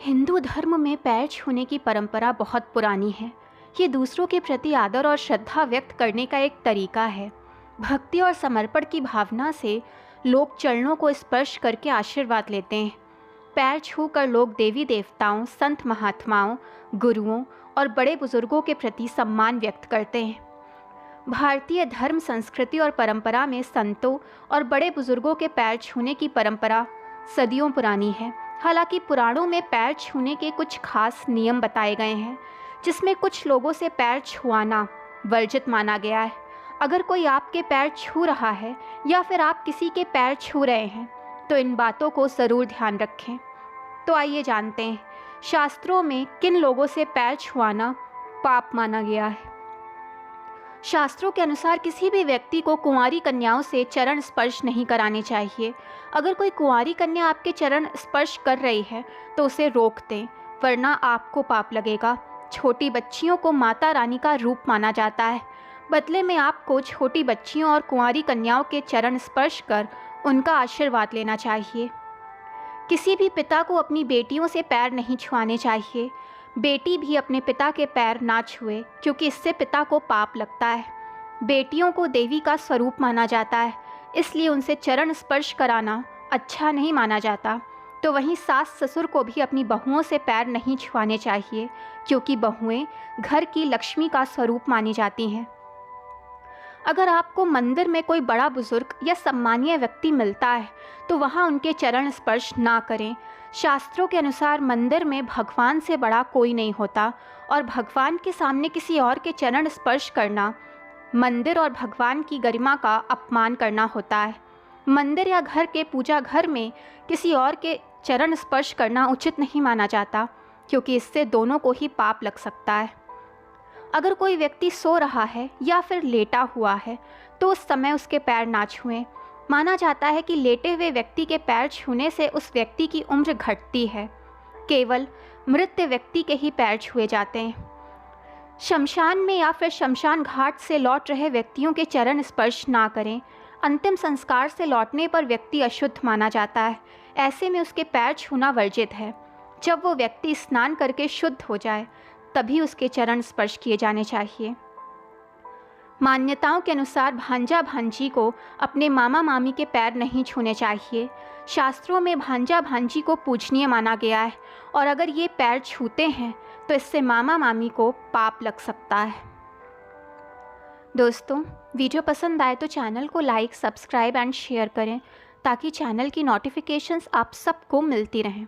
हिंदू धर्म में पैर छूने की परंपरा बहुत पुरानी है। ये दूसरों के प्रति आदर और श्रद्धा व्यक्त करने का एक तरीका है। भक्ति और समर्पण की भावना से लोग चरणों को स्पर्श करके आशीर्वाद लेते हैं। पैर छूकर लोग देवी देवताओं, संत महात्माओं, गुरुओं और बड़े बुजुर्गों के प्रति सम्मान व्यक्त करते हैं। भारतीय धर्म, संस्कृति और परंपरा में संतों और बड़े बुजुर्गों के पैर छूने की परंपरा सदियों पुरानी है। हालांकि पुराणों में पैर छूने के कुछ खास नियम बताए गए हैं, जिसमें कुछ लोगों से पैर छुआना वर्जित माना गया है। अगर कोई आपके पैर छू रहा है या फिर आप किसी के पैर छू रहे हैं तो इन बातों को ज़रूर ध्यान रखें। तो आइए जानते हैं शास्त्रों में किन लोगों से पैर छुआना पाप माना गया है। शास्त्रों के अनुसार किसी भी व्यक्ति को कुंवारी कन्याओं से चरण स्पर्श नहीं कराने चाहिए। अगर कोई कुंवारी कन्या आपके चरण स्पर्श कर रही है तो उसे रोक दें, वरना आपको पाप लगेगा। छोटी बच्चियों को माता रानी का रूप माना जाता है। बदले में आपको छोटी बच्चियों और कुंवारी कन्याओं के चरण स्पर्श कर उनका आशीर्वाद लेना चाहिए। किसी भी पिता को अपनी बेटियों से पैर नहीं छुआने चाहिए। बेटी भी अपने पिता के पैर ना छुए, क्योंकि इससे पिता को पाप लगता है। बेटियों को देवी का स्वरूप माना जाता है, इसलिए उनसे चरण स्पर्श कराना अच्छा नहीं माना जाता। तो वहीं सास ससुर को भी अपनी बहुओं से पैर नहीं छुआने चाहिए, क्योंकि बहुएं घर की लक्ष्मी का स्वरूप मानी जाती हैं। अगर आपको मंदिर में कोई बड़ा बुजुर्ग या सम्मानीय व्यक्ति मिलता है तो वहाँ उनके चरण स्पर्श ना करें। शास्त्रों के अनुसार मंदिर में भगवान से बड़ा कोई नहीं होता और भगवान के सामने किसी और के चरण स्पर्श करना मंदिर और भगवान की गरिमा का अपमान करना होता है। मंदिर या घर के पूजा घर में किसी और के चरण स्पर्श करना उचित नहीं माना जाता, क्योंकि इससे दोनों को ही पाप लग सकता है। अगर कोई व्यक्ति सो रहा है या फिर लेटा हुआ है तो उस समय उसके पैर ना छुएं। माना जाता है कि लेटे हुए व्यक्ति के पैर छूने से उस व्यक्ति की उम्र घटती है। केवल मृत व्यक्ति के ही पैर छुए जाते हैं। शमशान में या फिर शमशान घाट से लौट रहे व्यक्तियों के चरण स्पर्श ना करें। अंतिम संस्कार से लौटने पर व्यक्ति अशुद्ध माना जाता है। ऐसे में उसके पैर छूना वर्जित है। जब वो व्यक्ति स्नान करके शुद्ध हो जाए तभी उसके चरण स्पर्श किए जाने चाहिए। मान्यताओं के अनुसार भांजा भांजी को अपने मामा मामी के पैर नहीं छूने चाहिए। शास्त्रों में भांजा भांजी को पूजनीय माना गया है और अगर ये पैर छूते हैं तो इससे मामा मामी को पाप लग सकता है। दोस्तों, वीडियो पसंद आए तो चैनल को लाइक, सब्सक्राइब एंड शेयर करें ताकि चैनल की नोटिफिकेशंस आप सबको मिलती रहें।